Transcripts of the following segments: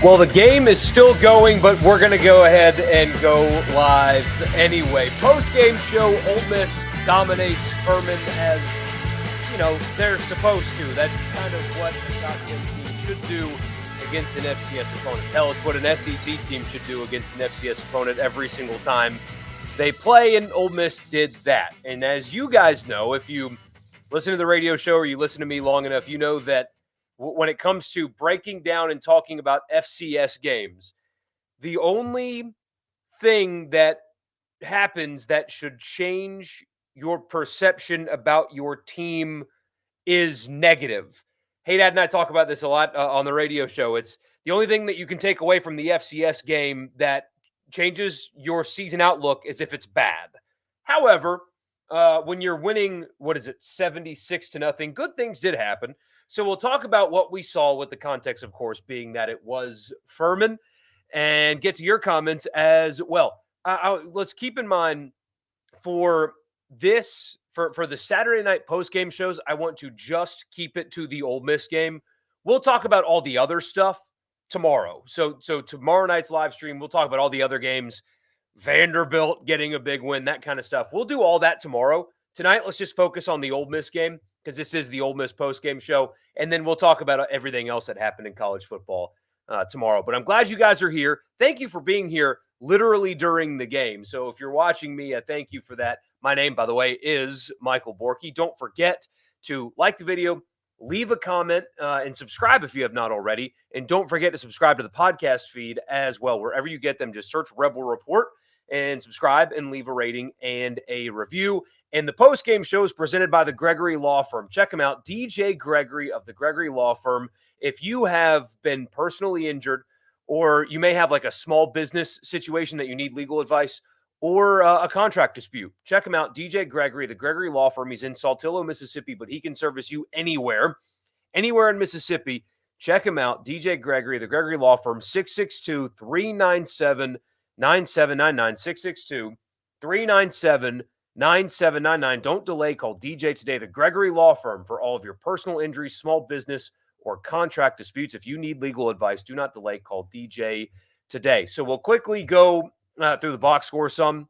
Well, the game is still going, but we're going to go ahead and go live anyway. Post-game show, Ole Miss dominates Furman as, they're supposed to. That's kind of what a top 10 team should do against an FCS opponent. Hell, it's what an SEC team should do against an FCS opponent every single time they play, and Ole Miss did that. And as you guys know, if you listen to the radio show or you listen to me long enough, you know that when it comes to breaking down and talking about FCS games, the only thing that happens that should change your perception about your team is negative. Hey, Dad and I talk about this a lot on the radio show. It's the only thing that you can take away from the FCS game that changes your season outlook is if it's bad. However, when you're winning, 76-0, good things did happen. So we'll talk about what we saw with the context, of course, being that it was Furman, and get to your comments as well. Let's keep in mind for this, for the Saturday night post-game shows, I want to just keep it to the Ole Miss game. We'll talk about all the other stuff tomorrow. So tomorrow night's live stream, we'll talk about all the other games, Vanderbilt getting a big win, that kind of stuff. We'll do all that tomorrow. Tonight, let's just focus on the Ole Miss game because this is the Ole Miss post-game show, and then we'll talk about everything else that happened in college football tomorrow. But I'm glad you guys are here. Thank you for being here literally during the game. So if you're watching me, thank you for that. My name, by the way, is Michael Borky. Don't forget to like the video, leave a comment, and subscribe if you have not already. And don't forget to subscribe to the podcast feed as well. Wherever you get them, just search Rebel Report and subscribe and leave a rating and a review. And the post-game show is presented by the Gregory Law Firm. Check them out, DJ Gregory of the Gregory Law Firm. If you have been personally injured, or you may have like a small business situation that you need legal advice, or a contract dispute, check him out, DJ Gregory, the Gregory Law Firm. He's in Saltillo, Mississippi, but he can service you anywhere in Mississippi. Check him out, DJ Gregory, the Gregory Law Firm, 662-397-9799, 662-397-9799. Don't delay. Call DJ today, the Gregory Law Firm, for all of your personal injuries, small business, or contract disputes. If you need legal advice, do not delay. Call DJ today. So we'll quickly go through the box score some,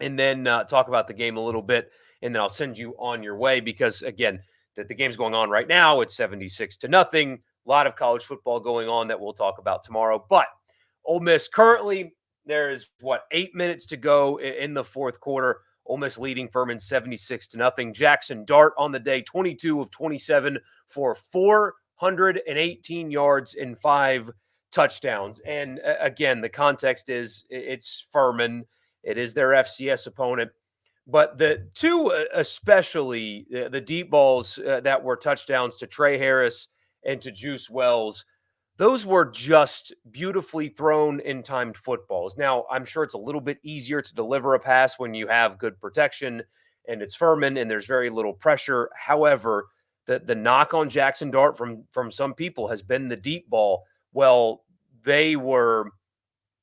and then talk about the game a little bit, and then I'll send you on your way because, again, the game's going on right now. It's 76-0. A lot of college football going on that we'll talk about tomorrow. But Ole Miss currently, there is, 8 minutes to go in the fourth quarter. Ole Miss leading Furman 76-0. Jackson Dart on the day, 22 of 27 for 418 yards and 5 touchdowns. And again, the context is it's Furman. It is their FCS opponent. But the two, especially the deep balls that were touchdowns to Trey Harris and to Juice Wells, those were just beautifully thrown and timed footballs. Now, I'm sure it's a little bit easier to deliver a pass when you have good protection and it's Furman and there's very little pressure. However, the knock on Jackson Dart from some people has been the deep ball. Well, they were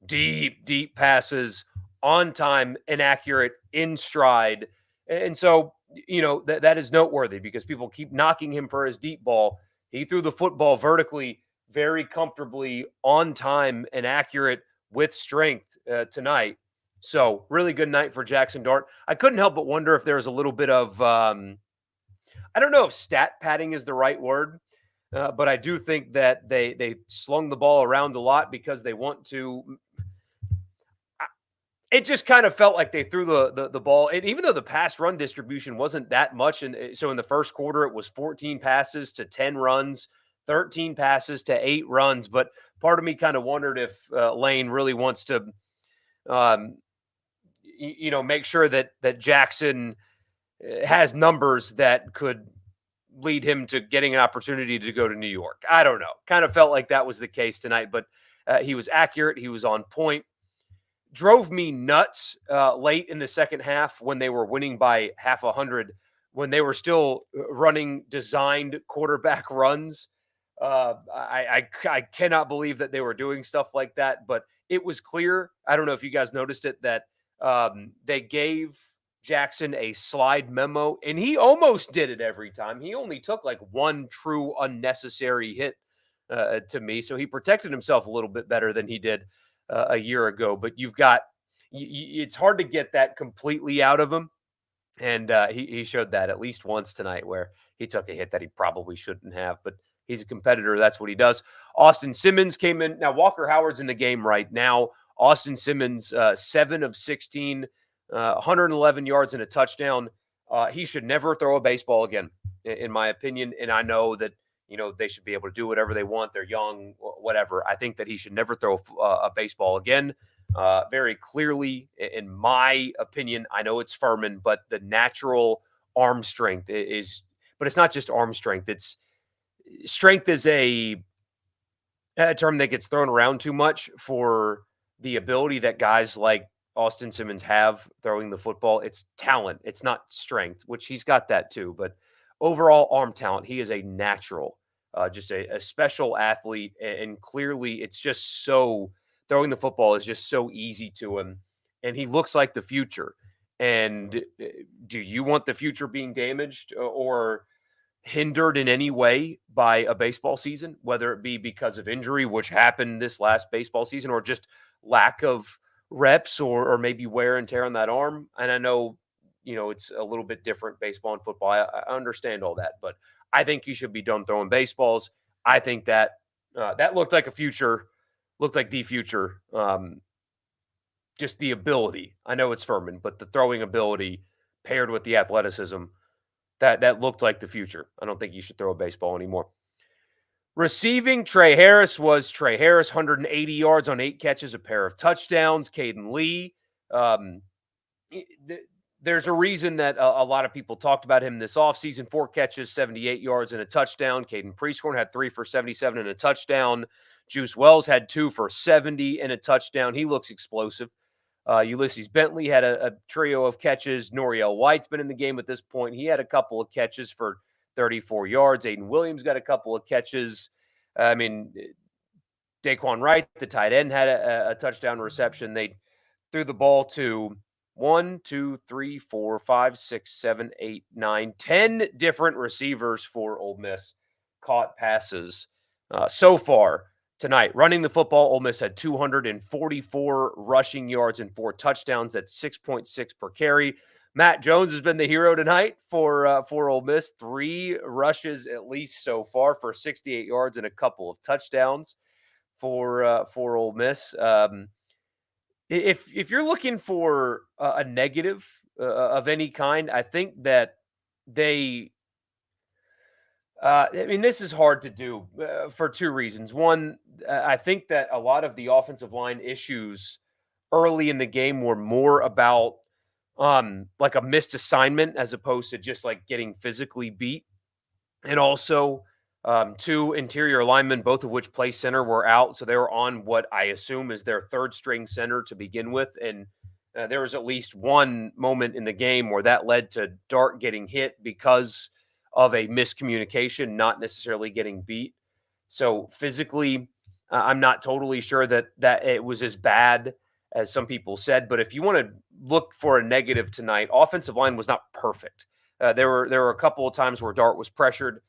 deep passes, on time, inaccurate, in stride. And so, that is noteworthy because people keep knocking him for his deep ball. He threw the football vertically, very comfortably, on time and accurate with strength tonight. So really good night for Jackson Dart. I couldn't help but wonder if there was a little bit of, I don't know if stat padding is the right word, but I do think that they slung the ball around a lot because they want to. It just kind of felt like they threw the ball. And even though the pass run distribution wasn't that much. And so in the first quarter, it was 14 passes to 10 runs, 13 passes to 8 runs. But part of me kind of wondered if Lane really wants to, make sure that Jackson has numbers that could lead him to getting an opportunity to go to New York. I don't know. Kind of felt like that was the case tonight, but he was accurate. He was on point. Drove me nuts late in the second half when they were winning by 100, when they were still running designed quarterback runs. I cannot believe that they were doing stuff like that, but it was clear. I don't know if you guys noticed it, that they gave Jackson a slide memo, and he almost did it every time. He only took like one true unnecessary hit to me. So he protected himself a little bit better than he did a year ago. But it's hard to get that completely out of him. And he showed that at least once tonight where he took a hit that he probably shouldn't have. But he's a competitor. That's what he does. Austin Simmons came in. Now, Walker Howard's in the game right now. Austin Simmons, 7 of 16, 111 yards and a touchdown. He should never throw a baseball again, in my opinion. And I know that, they should be able to do whatever they want. They're young, whatever. I think that he should never throw a baseball again. Very clearly, in my opinion, I know it's Furman, but the natural arm strength but it's not just arm strength. Strength is a term that gets thrown around too much for the ability that guys like Austin Simmons have throwing the football. It's talent. It's not strength, which he's got that too. But overall arm talent, he is a natural, just a special athlete. And clearly it's just throwing the football is just so easy to him. And he looks like the future. And do you want the future being damaged or hindered in any way by a baseball season, whether it be because of injury, which happened this last baseball season, or just lack of reps or maybe wear and tear on that arm? And I know, it's a little bit different baseball and football. I understand all that, but I think you should be done throwing baseballs. I think that that looked like the future. Just the ability. I know it's Furman, but the throwing ability paired with the athleticism, that looked like the future. I don't think you should throw a baseball anymore. Receiving, Trey Harris, 180 yards on 8 catches, a pair of touchdowns. Caden Lee, there's a reason that a lot of people talked about him this offseason. 4 catches, 78 yards, and a touchdown. Caden Prieskorn had 3 for 77 and a touchdown. Juice Wells had 2 for 70 and a touchdown. He looks explosive. Ulysses Bentley had a trio of catches. Noriel White's been in the game at this point. He had a couple of catches for 34 yards. Aiden Williams got a couple of catches. Daquan Wright, the tight end, had a touchdown reception. They threw the ball to 1, 2, 3, 4, 5, 6, 7, 8, 9, 10 different receivers for Ole Miss caught passes so far tonight. Running the football, Ole Miss had 244 rushing yards and 4 touchdowns. That's 6.6 per carry. Matt Jones has been the hero tonight for Ole Miss. 3 rushes at least so far for 68 yards and a couple of touchdowns for Ole Miss. If you're looking for a negative of any kind, I think that this is hard to do for 2 reasons. One, I think that a lot of the offensive line issues early in the game were more about like a missed assignment as opposed to just like getting physically beat. And also 2 interior linemen, both of which play center, were out. So they were on what I assume is their 3rd string center to begin with. And there was at least one moment in the game where that led to Dart getting hit because of a miscommunication, not necessarily getting beat. So physically, I'm not totally sure that it was as bad as some people said. But if you want to look for a negative tonight, offensive line was not perfect. There were a couple of times where Dart was pressured.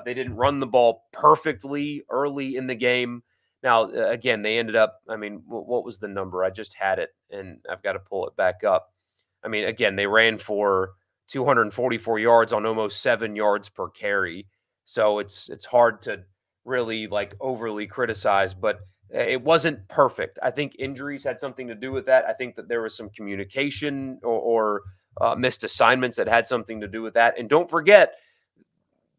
They didn't run the ball perfectly early in the game. Now, again, they ended up, what was the number? I just had it, and I've got to pull it back up. Again, they ran for 244 yards on almost 7 yards per carry. So it's hard to really like overly criticize, but it wasn't perfect. I think injuries had something to do with that. I think that there was some communication or missed assignments that had something to do with that. And don't forget,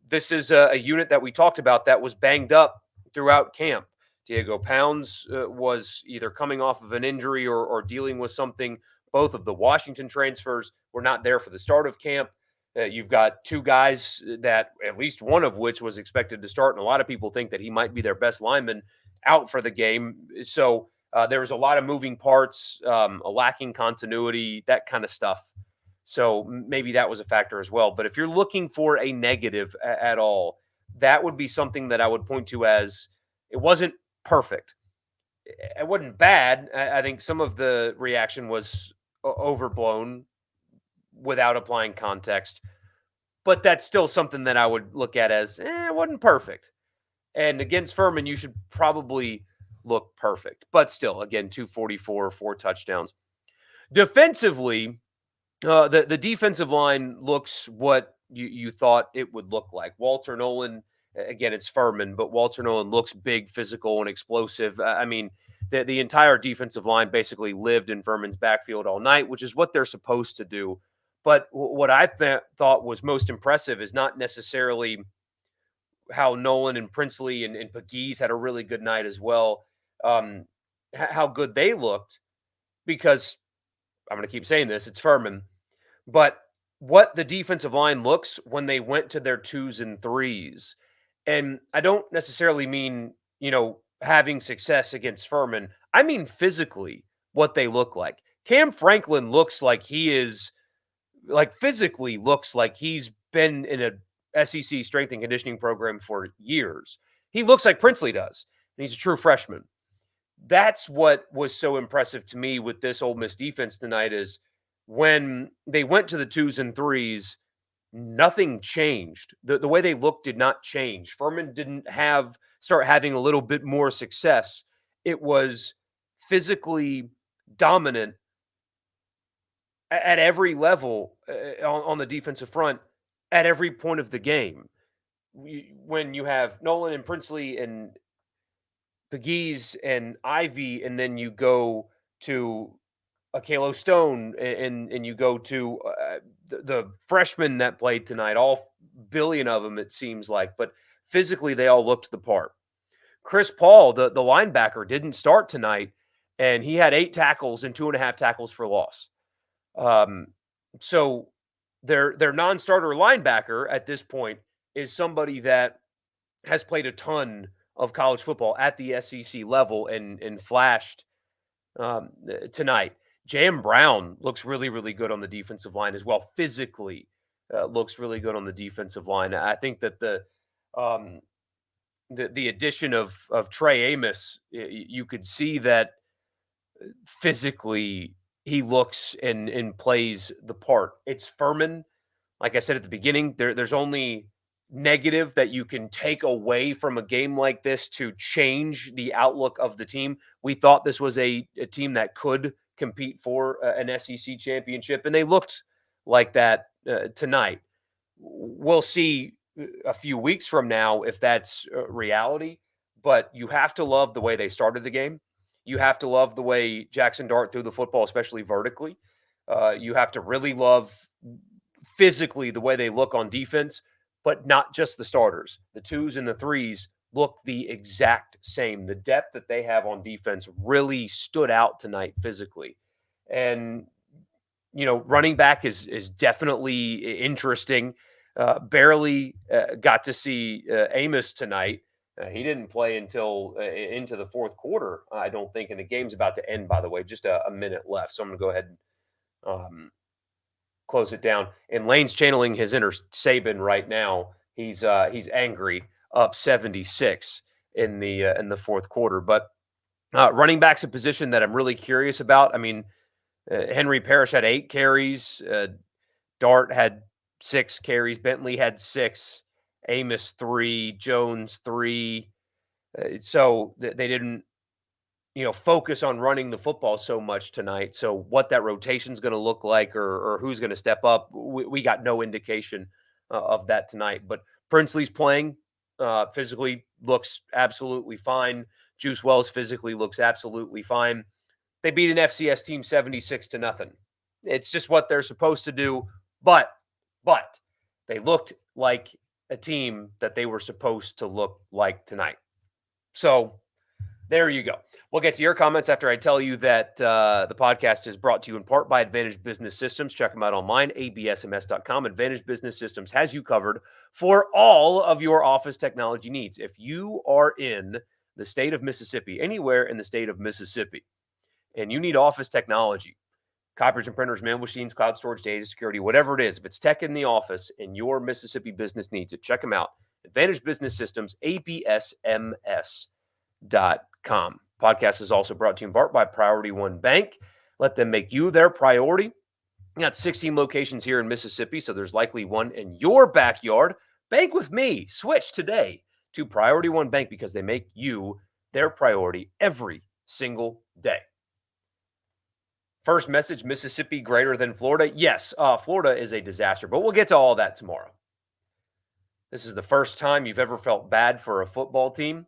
this is a unit that we talked about that was banged up throughout camp. Diego Pounds was either coming off of an injury or dealing with something. Both of the Washington transfers were not there for the start of camp. You've got 2 guys that at least one of which was expected to start, and a lot of people think that he might be their best lineman, out for the game. So there was a lot of moving parts, a lacking continuity, that kind of stuff. So maybe that was a factor as well. But if you're looking for a negative at all, that would be something that I would point to as it wasn't perfect. It wasn't bad. I think some of the reaction was overblown without applying context. But that's still something that I would look at as it wasn't perfect. And against Furman, you should probably look perfect. But still, again, 244, 4 touchdowns. Defensively, the defensive line looks what you thought it would look like. Walter Nolan, again, it's Furman, but Walter Nolan looks big, physical, and explosive. I mean, the entire defensive line basically lived in Furman's backfield all night, which is what they're supposed to do. But what I thought was most impressive is not necessarily how Nolan and Princely and Pegues had a really good night as well. How good they looked, because I'm going to keep saying this, it's Furman, but what the defensive line looks when they went to their twos and threes. And I don't necessarily mean, having success against Furman. I mean physically what they look like. Cam Franklin looks like physically looks like he's been in a SEC strength and conditioning program for years. He looks like Princely does, and he's a true freshman. That's what was so impressive to me with this Ole Miss defense tonight is when they went to the twos and threes, nothing changed. The way they looked did not change. Furman didn't start having a little bit more success. It was physically dominant at every level on the defensive front at every point of the game. When you have Nolan and Princely and Pegues and Ivy, and then you go to Akelo Stone, and you go to the freshmen that played tonight, all billion of them, it seems like, but physically they all looked the part. Chris Paul, the linebacker, didn't start tonight, and he had 8 tackles and 2.5 tackles for loss. So their non-starter linebacker at this point is somebody that has played a ton of college football at the SEC level and flashed tonight. Jam Brown looks really, really good on the defensive line as well. Physically looks really good on the defensive line. I think that the addition of Trey Amos, you could see that physically he looks and plays the part. It's Furman. Like I said at the beginning, there's only negative that you can take away from a game like this to change the outlook of the team. We thought this was a team that could compete for an SEC championship, and they looked like that tonight. We'll see a few weeks from now if that's reality, but you have to love the way they started the game. You have to love the way Jackson Dart threw the football, especially vertically. You have to really love physically the way they look on defense, but not just the starters. The twos and the threes look the exact same. The depth that they have on defense really stood out tonight physically. And, running back is definitely interesting. Barely got to see Amos tonight. He didn't play until into the fourth quarter, I don't think, and the game's about to end, by the way, just a minute left. So I'm going to go ahead and close it down. And Lane's channeling his inner Saban right now. He's angry, up 76 in the fourth quarter. But running back's a position that I'm really curious about. I mean, Henry Parrish had 8 carries. Dart had 6 carries. Bentley had 6. Amos 3. Jones 3. So they didn't, focus on running the football so much tonight. So what that rotation is going to look like or who's going to step up, we got no indication of that tonight. But Princely's playing physically, looks absolutely fine. Juice Wells physically looks absolutely fine. They beat an FCS team 76-0. It's just what they're supposed to do. But they looked like a team that they were supposed to look like tonight. So there you go. We'll get to your comments after I tell you that the podcast is brought to you in part by Advantage Business Systems. Check them out online, absms.com. Advantage Business Systems has you covered for all of your office technology needs. If you are in the state of Mississippi, anywhere in the state of Mississippi, and you need office technology, copiers and printers, mail machines, cloud storage, data security, whatever it is, if it's tech in the office and your Mississippi business needs it, check them out. Advantage Business Systems, absms.com. Podcast is also brought to you in part by Priority One Bank. Let them make you their priority. We got 16 locations here in Mississippi, so there's likely one in your backyard. Bank with me. Switch today to Priority One Bank because they make you their priority every single day. First message, Mississippi greater than Florida. Yes, Florida is a disaster, but we'll get to all that tomorrow. This is the first time you've ever felt bad for a football team.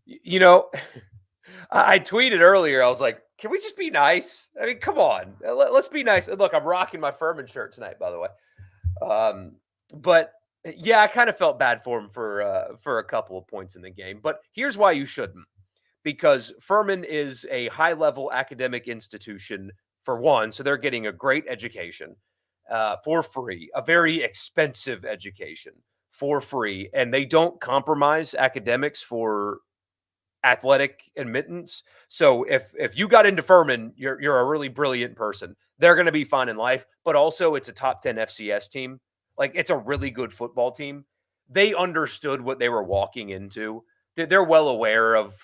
You know, I tweeted earlier, I was like, can we just be nice? I mean, come on. Let's be nice. Look, I'm rocking my Furman shirt tonight, by the way. But yeah, I kind of felt bad for him for a couple of points in the game. But here's why you shouldn't. Because Furman is a high-level academic institution, for one, so they're getting a great education for free, a very expensive education for free, and they don't compromise academics for athletic admittance. So if you got into Furman, you're a really brilliant person. They're going to be fine in life, but also it's a top 10 FCS team. Like, it's a really good football team. They understood what they were walking into. They're well aware of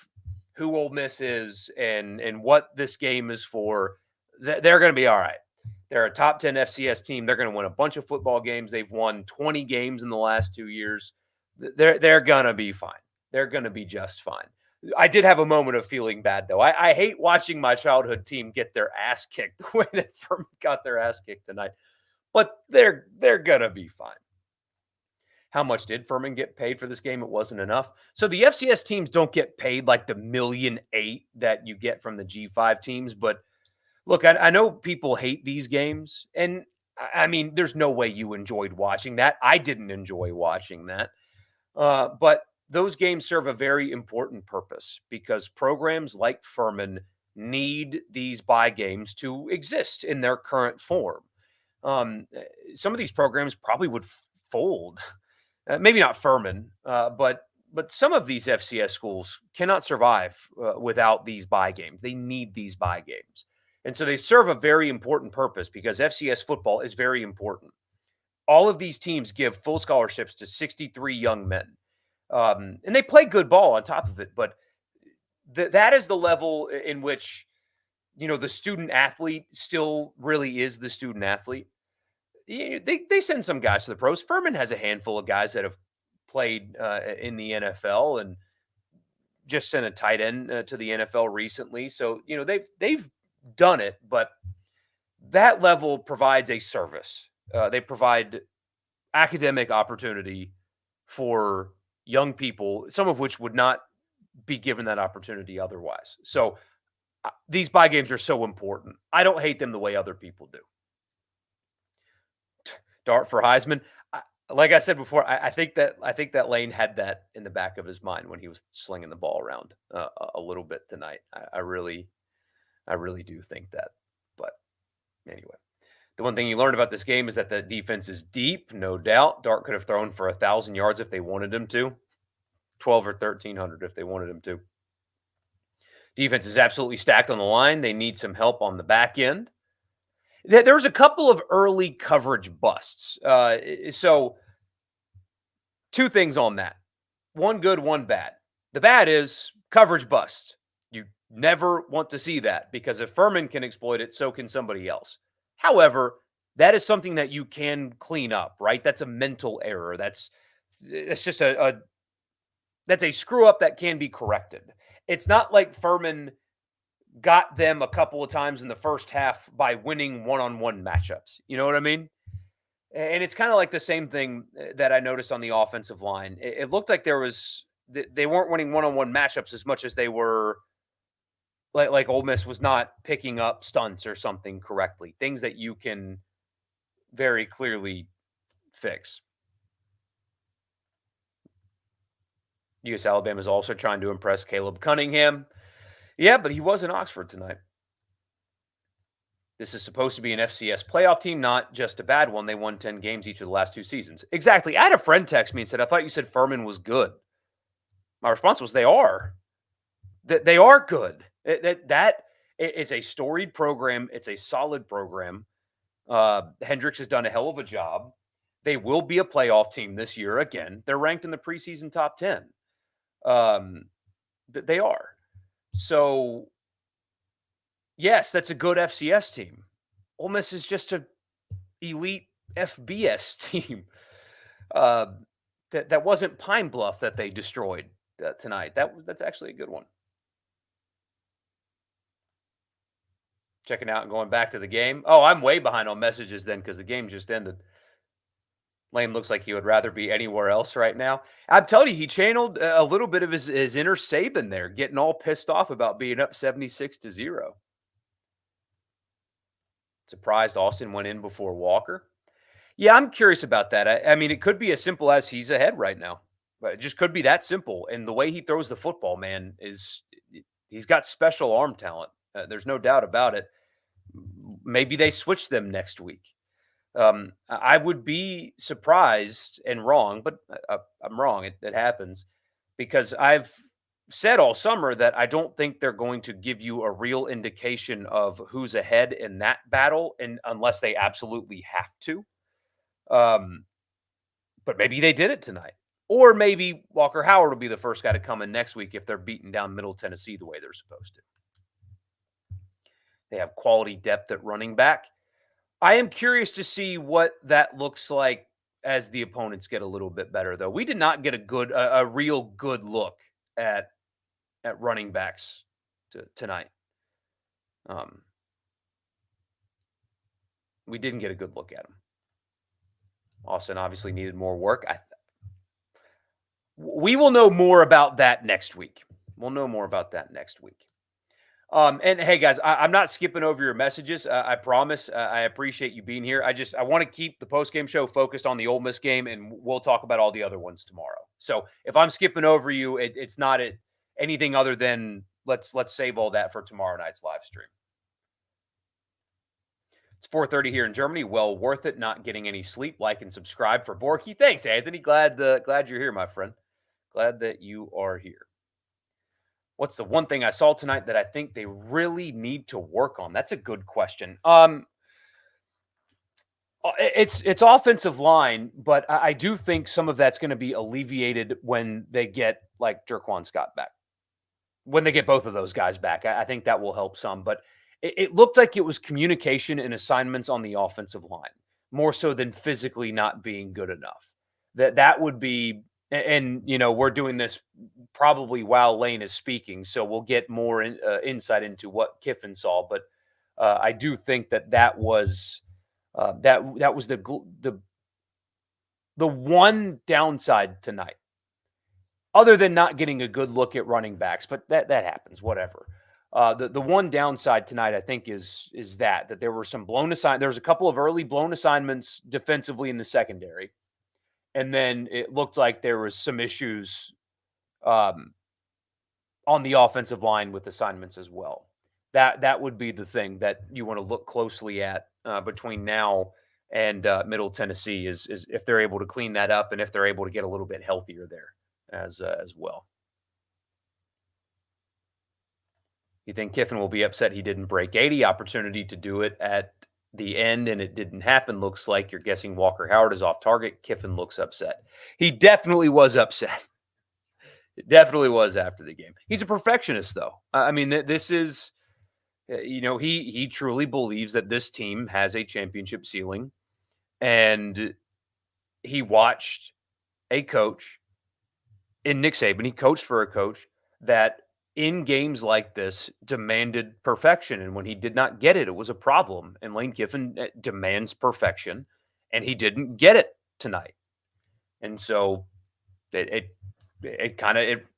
who Ole Miss is and what this game is for. They're going to be all right. They're a top 10 FCS team. They're going to win a bunch of football games. They've won 20 games in the last 2 years. They're going to be fine. They're going to be just fine. I did have a moment of feeling bad, though. I hate watching my childhood team get their ass kicked the way that Furman got their ass kicked tonight. But they're going to be fine. How much did Furman get paid for this game? It wasn't enough. So the FCS teams don't get paid like the $1.8 million that you get from the G5 teams. But look, I know people hate these games. And I mean, there's no way you enjoyed watching that. I didn't enjoy watching that. But those games serve a very important purpose because programs like Furman need these bye games to exist in their current form. Some of these programs probably would fold. Maybe not Furman, but some of these FCS schools cannot survive without these bye games. They need these bye games. And so they serve a very important purpose because FCS football is very important. All of these teams give full scholarships to 63 young men. And they play good ball on top of it, but that is the level in which, the student athlete still really is the student athlete. They send some guys to the pros. Furman has a handful of guys that have played in the NFL and just sent a tight end to the NFL recently. So, they've done it, but that level provides a service. They provide academic opportunity for young people, some of which would not be given that opportunity otherwise. So these bye games are so important. I don't hate them the way other people do. Dart for Heisman. Like I said before, I think that Lane had that in the back of his mind when he was slinging the ball around a little bit tonight. I really do think that. But anyway, the one thing you learned about this game is that the defense is deep, no doubt. Dart could have thrown for 1,000 yards if they wanted him to, 12 or 1,300 if they wanted him to. Defense is absolutely stacked on the line. They need some help on the back end. There's a couple of early coverage busts. So two things on that. One good, one bad. The bad is coverage busts. You never want to see that because if Furman can exploit it, so can somebody else. However, that is something that you can clean up, right? That's a mental error. That's just that's a screw up that can be corrected. It's not like Furman got them a couple of times in the first half by winning one-on-one matchups. You know what I mean? And it's kind of like the same thing that I noticed on the offensive line. It looked like they weren't winning one-on-one matchups as much as they were like Ole Miss was not picking up stunts or something correctly, things that you can very clearly fix. US Alabama is also trying to impress Caleb Cunningham. Yeah, but he was in Oxford tonight. This is supposed to be an FCS playoff team, not just a bad one. They won 10 games each of the last 2 seasons. Exactly. I had a friend text me and said, I thought you said Furman was good. My response was, they are. They are good. It's a storied program. It's a solid program. Hendricks has done a hell of a job. They will be a playoff team this year again. They're ranked in the preseason top 10. They are. So, yes, that's a good FCS team. Ole Miss is just an elite FBS team. that wasn't Pine Bluff that they destroyed tonight. That's actually a good one. Checking out and going back to the game. Oh, I'm way behind on messages then because the game just ended. Lane looks like he would rather be anywhere else right now. I'm telling you, he channeled a little bit of his inner Saban there, getting all pissed off about being up 76-0. Surprised Austin went in before Walker. Yeah, I'm curious about that. I mean, it could be as simple as he's ahead right now. But it just could be that simple. And the way he throws the football, man, he's got special arm talent. There's no doubt about it. Maybe they switch them next week. I would be surprised and wrong, but I'm wrong. It happens because I've said all summer that I don't think they're going to give you a real indication of who's ahead in that battle, and unless they absolutely have to. Um, but maybe they did it tonight. Or maybe Walker Howard will be the first guy to come in next week if they're beating down Middle Tennessee the way they're supposed to. They have quality depth at running back. I am curious to see what that looks like as the opponents get a little bit better, though. We did not get a real good look at running backs tonight. We didn't get a good look at them. Austin obviously needed more work. We will know more about that next week. We'll know more about that next week. And hey, guys, I'm not skipping over your messages. I promise. I appreciate you being here. I want to keep the post-game show focused on the Ole Miss game, and we'll talk about all the other ones tomorrow. So if I'm skipping over you, it's not anything other than let's save all that for tomorrow night's live stream. It's 4:30 here in Germany. Well worth it. Not getting any sleep. Like and subscribe for Borky. Thanks, Anthony. Glad you're here, my friend. Glad that you are here. What's the one thing I saw tonight that I think they really need to work on? That's a good question. It's offensive line, but I do think some of that's going to be alleviated when they get like Jerquan Scott back. When they get both of those guys back, I think that will help some. But it looked like it was communication and assignments on the offensive line more so than physically not being good enough. That would be. And, we're doing this probably while Lane is speaking, so we'll get more insight into what Kiffin saw. But I do think that was that was the one downside tonight, other than not getting a good look at running backs. But that happens, whatever. The one downside tonight, I think, is that there were some blown assignments. There was a couple of early blown assignments defensively in the secondary. And then it looked like there was some issues on the offensive line with assignments as well. That would be the thing that you want to look closely at between now and Middle Tennessee is if they're able to clean that up and if they're able to get a little bit healthier there as well. You think Kiffin will be upset he didn't break 80? Opportunity to do it at the end, and it didn't happen. Looks like you're guessing Walker Howard is off target. Kiffin looks upset. He definitely was upset. It definitely was after the game. He's a perfectionist, though. I mean, this is, he truly believes that this team has a championship ceiling, and he watched a coach in Nick Saban. He coached for a coach that in games like this demanded perfection. And when he did not get it, it was a problem. And Lane Kiffin demands perfection, and he didn't get it tonight. And so it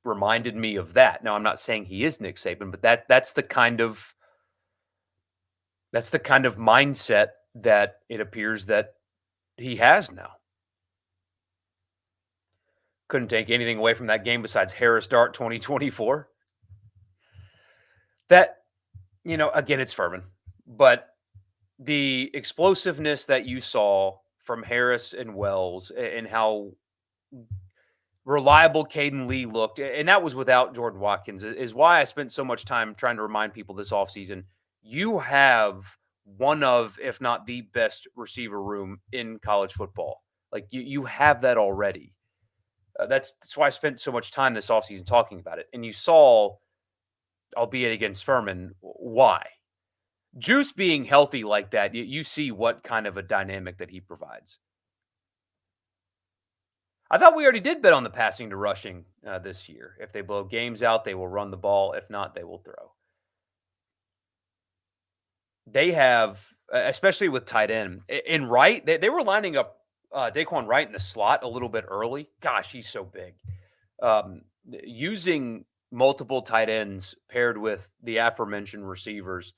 reminded me of that. Now, I'm not saying he is Nick Saban, but that's the kind of mindset that it appears that he has now. Couldn't take anything away from that game besides Harris Dart 2024. That, again, it's Furman, but the explosiveness that you saw from Harris and Wells and how reliable Caden Lee looked, and that was without Jordan Watkins, is why I spent so much time trying to remind people this offseason, you have one of, if not the best receiver room in college football. Like, you have that already. That's why I spent so much time this offseason talking about it. And you saw, albeit against Furman, why. Juice being healthy like that, you see what kind of a dynamic that he provides. I thought we already did bet on the passing to rushing this year. If they blow games out, they will run the ball. If not, they will throw. They have, especially with tight end, in Wright, they were lining up Daquan Wright in the slot a little bit early. Gosh, he's so big. Using multiple tight ends paired with the aforementioned receivers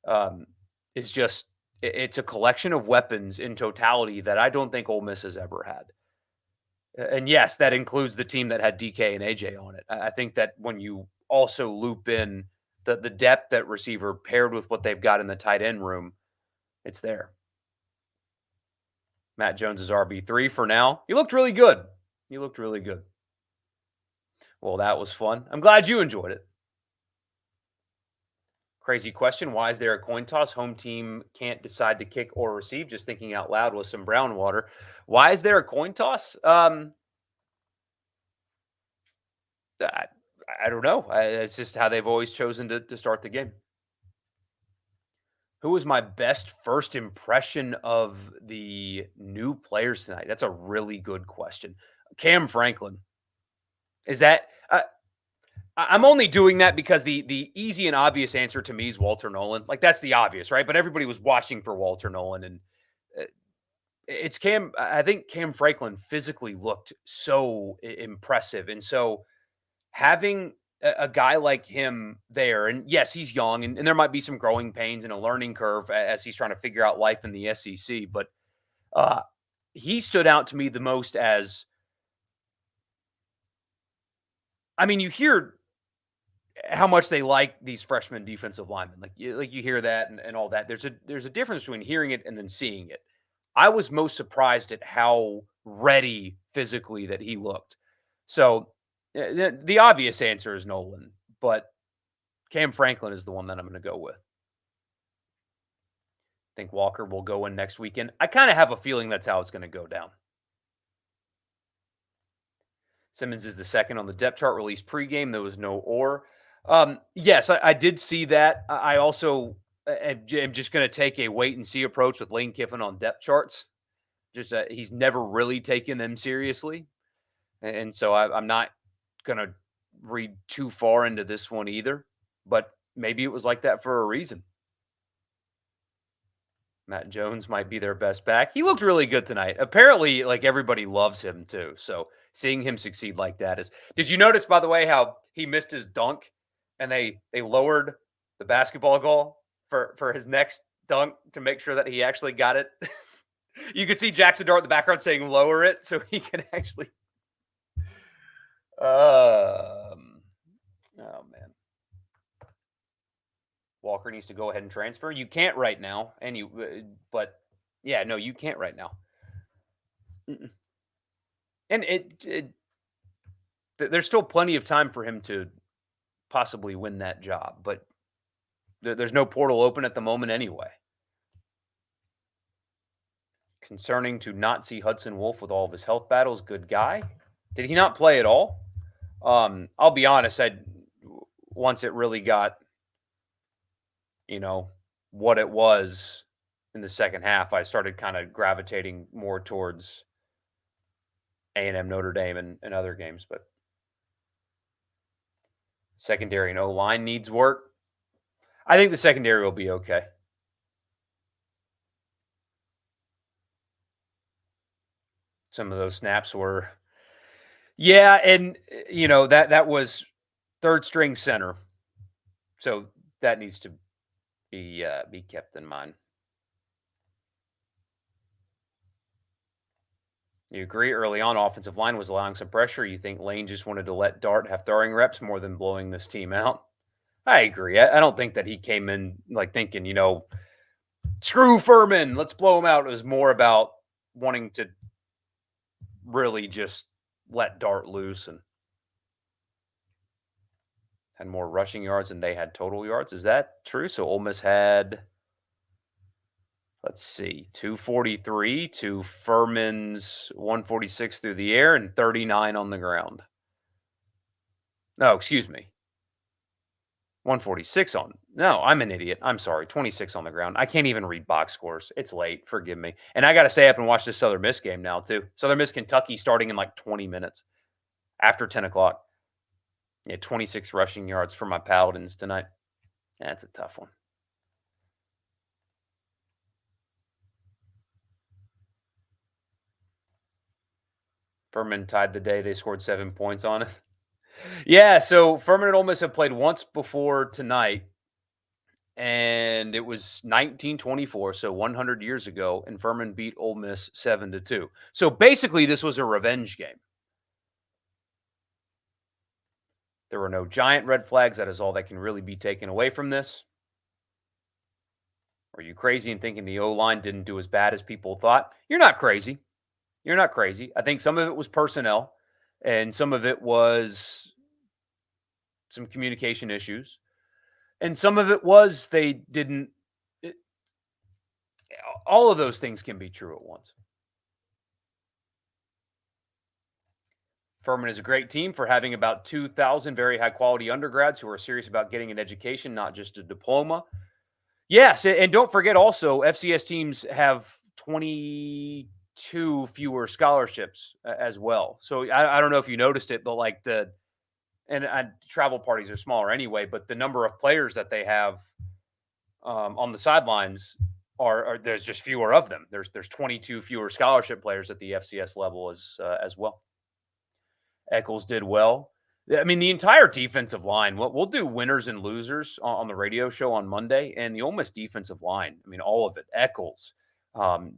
um, is just it's a collection of weapons in totality that I don't think Ole Miss has ever had. And yes, that includes the team that had DK and AJ on it. I think that when you also loop in the depth at receiver paired with what they've got in the tight end room, it's there. Matt Jones is RB3 for now. He looked really good. He looked really good. Well, that was fun. I'm glad you enjoyed it. Crazy question. Why is there a coin toss? Home team can't decide to kick or receive. Just thinking out loud with some brown water. Why is there a coin toss? I, I don't know. It's just how they've always chosen to start the game. Who was my best first impression of the new players tonight? That's a really good question. Cam Franklin. Is that I'm only doing that because the easy and obvious answer to me is Walter Nolan. Like that's the obvious, right? But everybody was watching for Walter Nolan, and uh, it's Cam. I think Cam Franklin physically looked so impressive, and so having a guy like him there, and yes, he's young, and there might be some growing pains and a learning curve as he's trying to figure out life in the SEC, but uh, he stood out to me the most as. I mean, you hear how much they like these freshman defensive linemen. Like you hear that and all that. There's a difference between hearing it and then seeing it. I was most surprised at how ready physically that he looked. So the obvious answer is Nolan, but Cam Franklin is the one that I'm going to go with. I think Walker will go in next weekend. I kind of have a feeling that's how it's going to go down. Simmons is the second on the depth chart release pregame. There was no or. Yes, I did see that. I also am just going to take a wait and see approach with Lane Kiffin on depth charts. Just he's never really taken them seriously, and so I'm not going to read too far into this one either. But maybe it was like that for a reason. Matt Jones might be their best back. He looked really good tonight. Apparently, like everybody loves him too. So seeing him succeed like that is. Did you notice, by the way, how he missed his dunk, and they lowered the basketball goal for his next dunk to make sure that he actually got it? You could see Jackson Dart in the background saying "lower it" so he can actually. Oh man. Walker needs to go ahead and transfer. You can't right now, but yeah, no, you can't right now. Mm-mm. And there's still plenty of time for him to possibly win that job, but there's no portal open at the moment anyway. Concerning to not see Hudson Wolf with all of his health battles. Good guy. Did he not play at all? I'll be honest. Once it really got what it was in the second half, I started kind of gravitating more towards A&M, Notre Dame, and other games. But secondary and O-line needs work. I think the secondary will be okay. Some of those snaps were, yeah, and that was third string center, so that needs to be kept in mind. You agree early on offensive line was allowing some pressure. You think Lane just wanted to let Dart have throwing reps more than blowing this team out? I agree. I don't think that he came in like thinking, screw Furman, let's blow him out. It was more about wanting to really just let Dart loose and had more rushing yards than they had total yards. Is that true? So Ole Miss had, let's see, 243 to Furman's 146 through the air and 39 on the ground. No, excuse me. 146 on. No, I'm an idiot. I'm sorry. 26 on the ground. I can't even read box scores. It's late. Forgive me. And I got to stay up and watch this Southern Miss game now, too. Southern Miss, Kentucky starting in like 20 minutes after 10 o'clock. Yeah, 26 rushing yards for my Paladins tonight. That's a tough one. Furman tied the day. They scored 7 points on us. Yeah, so Furman and Ole Miss have played once before tonight, and it was 1924, so 100 years ago, and Furman beat Ole Miss 7-2. So basically, this was a revenge game. There were no giant red flags. That is all that can really be taken away from this. Are you crazy in thinking the O-line didn't do as bad as people thought? You're not crazy. You're not crazy. I think some of it was personnel, and some of it was some communication issues, and some of it was they didn't. All of those things can be true at once. Furman is a great team for having about 2,000 very high quality undergrads who are serious about getting an education, not just a diploma. Yes, and don't forget also, FCS teams have 22 fewer scholarships as well. So I don't know if you noticed it, but like travel parties are smaller anyway, but the number of players that they have on the sidelines are there's just fewer of them. There's 22 fewer scholarship players at the FCS level as well. Eccles did well. I mean, the entire defensive line. We'll do winners and losers on the radio show on Monday, and the Ole Miss defensive line. I mean, all of it. Eccles,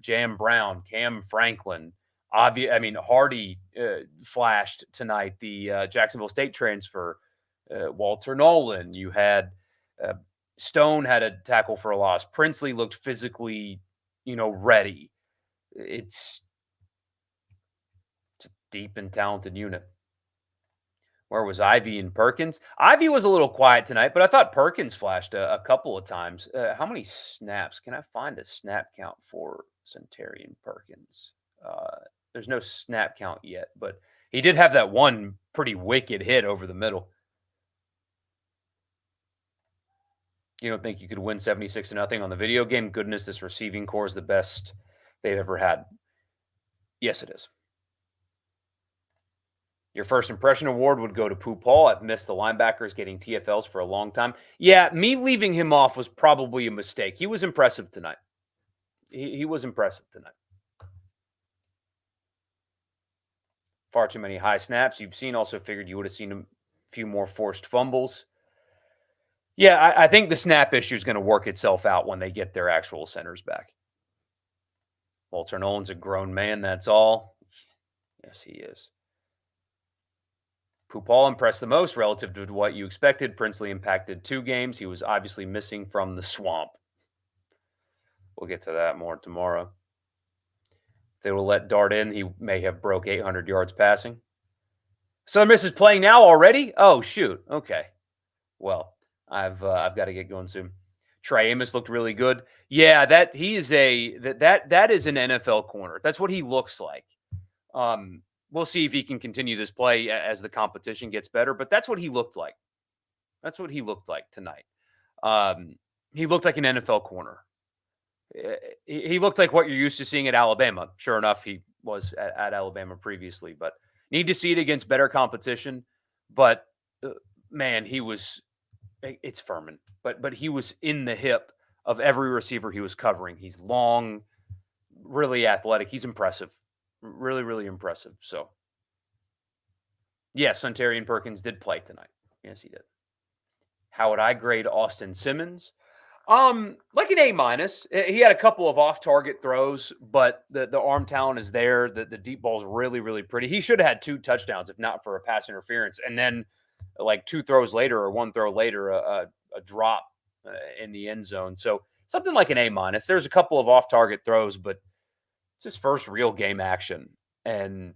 Jam Brown, Cam Franklin. Hardy flashed tonight. The Jacksonville State transfer, Walter Nolan. You had Stone had a tackle for a loss. Princely looked physically, ready. It's a deep and talented unit. Where was Ivy and Perkins? Ivy was a little quiet tonight, but I thought Perkins flashed a couple of times. How many snaps? Can I find a snap count for Centurion Perkins? There's no snap count yet, but he did have that one pretty wicked hit over the middle. You don't think you could win 76-0 on the video game? Goodness, this receiving core is the best they've ever had. Yes, it is. Your first impression award would go to Pooh Paul. I've missed the linebackers getting TFLs for a long time. Yeah, me leaving him off was probably a mistake. He was impressive tonight. He was impressive tonight. Far too many high snaps. You've seen, also figured you would have seen a few more forced fumbles. Yeah, I think the snap issue is going to work itself out when they get their actual centers back. Walter Nolan's a grown man, that's all. Yes, he is. Pooh Paul impressed the most relative to what you expected. Princely impacted 2 games. He was obviously missing from the swamp. We'll get to that more tomorrow. If they will let Dart in, he may have broke 800 yards passing. Southern Miss is playing now already? Oh, shoot. Okay. Well, I've got to get going soon. Trey Amos looked really good. Yeah, that is an NFL corner. That's what he looks like. We'll see if he can continue this play as the competition gets better, but that's what he looked like. That's what he looked like tonight. He looked like an NFL corner. He looked like what you're used to seeing at Alabama. Sure enough, he was at Alabama previously, but need to see it against better competition. But man, it's Furman, but he was in the hip of every receiver he was covering. He's long, really athletic. He's impressive. Really, really impressive. So, yes, Centurion Perkins did play tonight. Yes, he did. How would I grade Austin Simmons? Like an A-. He had a couple of off-target throws, but the arm talent is there. The deep ball is really, really pretty. He should have had 2 touchdowns if not for a pass interference. And then, like 2 throws later or 1 throw later, a drop in the end zone. So something like an A-. There's a couple of off-target throws, but it's his first real game action. And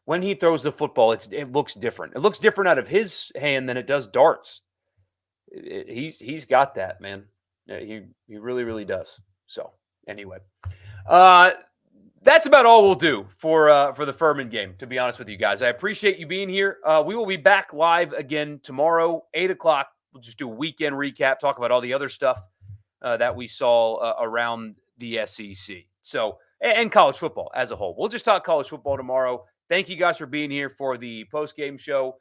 when he throws the football, it looks different. It looks different out of his hand than it does Dart's. He's got that, man. Yeah, he really, really does. So anyway, That's about all we'll do for the Furman game, to be honest with you guys. I appreciate you being here. We will be back live again tomorrow, 8 o'clock. We'll just do a weekend recap, talk about all the other stuff that we saw around the SEC. So, and college football as a whole. We'll just talk college football tomorrow. Thank you guys for being here for the post-game show.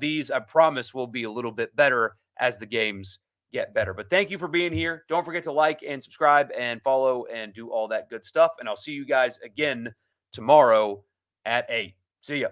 These, I promise, will be a little bit better as the games get better. But thank you for being here. Don't forget to like and subscribe and follow and do all that good stuff. And I'll see you guys again tomorrow at 8. See ya.